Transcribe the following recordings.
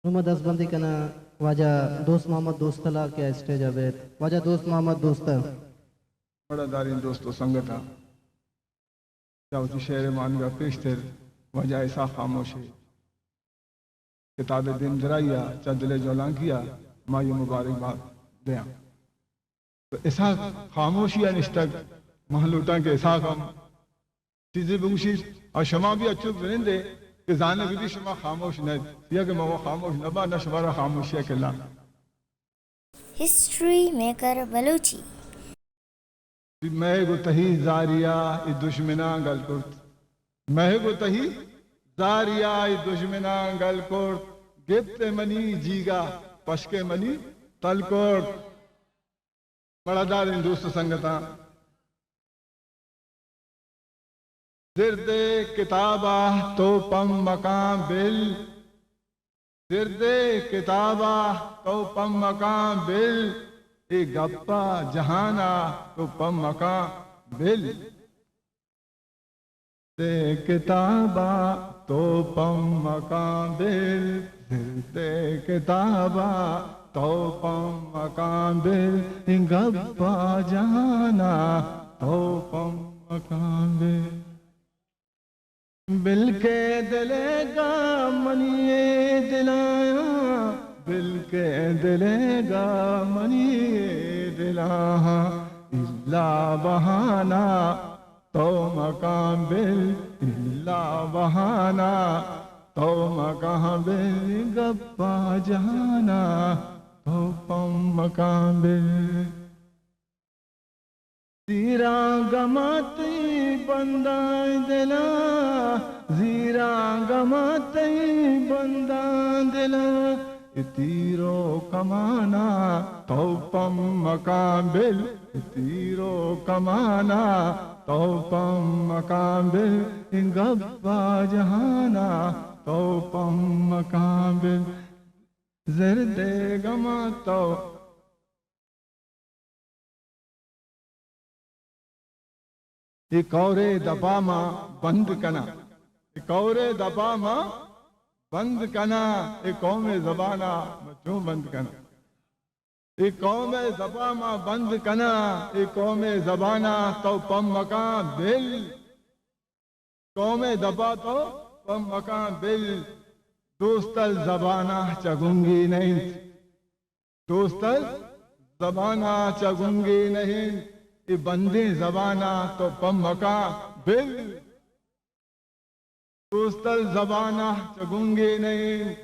Rumah dasbandi kana wajah dost Muhammad dostala ke stage abed wajah dost Muhammad dosta बड़ा दारिन दोस्तों संगता जावती शेर मानगा पेशतर वजह ऐसा खामोश है किताब दिन जराइया चदले जोलां किया मायू मुबारकबाद दिया तो ऐसा खामोशिया निष्ठक महलूटा के ऐसा कम चीजें बुशी और शमा भी अच्छे बनिंदे कि जाने भी शमा खामोश न या कि मवा खामोश न बा न शमारा खामोशिया के ला हिस्ट्री मेकर बलूची मैं गो तही जारिया इ दुश्मना गलकुर्त मैं गो तही जारिया इ दुश्मना गलकुर्त गिफ्ते मनी जीगा पशके मनी तलकोट बड़ा दार दोस्त संगता दिर्दे किताबा तो पम मकाम बिल दिर्दे किताबा तो पम मकाम बिल ए गप्पा जहाना तो पम मका बिल दे किताबा तो पम मका बिल दे किताबा तो पम मका बिल ए गप्पा जहाना तो पम मका बिल के दिलेगा मनिए दिलाया बिल के दिलेगा मनिए दिला इल्ला बहाना तो मकाम बिल इल्ला बहाना तो मकाम बिल गप्पा जाना तो पम मकाम बिल जीरा गमाती बंदा दिला जीरा गमाती बंदा दिला तीरो कमाना तो पम मकाबिल तीरो कमाना तो पम मकाबिल गब्बा जहाना तो पम मकाबिल जर्दे गमा तो एक औरे दबा मां बंद कना एक औरे दबा मां बंद कना एक कौम जबाना क्यों बंद कना एक कौम जबा मां बंद कना एक कौम जबाना तो पम मका बिल कौम दबा तो पम मका बिल दोस्तल जबाना चगूंगी नहीं दोस्तल जबाना चगूंगी नहीं ये बंदे जबाना तो पम मका बिल दोस्तल जबाना चगूंगे नहीं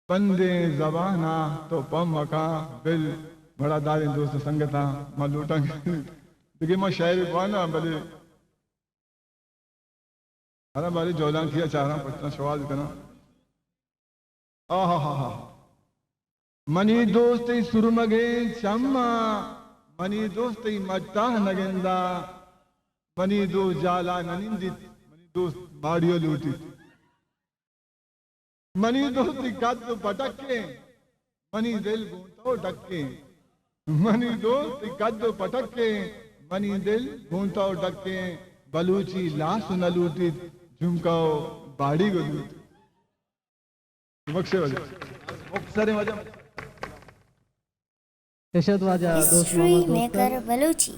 बंदे जबाना तो पम मका बिल बड़ा दारी दोस्त संगता मां लूटा देखिए मां शायर ना भले हरा बारी जोलां किया चाह रहा पटना सवाल करना आहा मनी दोस्त सुरमगे चम्मा मनी दोस्त मजता नगेंदा मनी दो जाला ननिंदित दोस्त मारियो लूटी मनी दोस्ती कद पटके मनी दिल गूंतो डके मनी दोस्ती कद पटके मनी दिल गूंतो डके बलूची लाश न लूटी झुमकाओ बाड़ी को लूटी मक्से वजह मुक्सरे वजह Eshad wajah dost history Muhammad dosta maker Balochi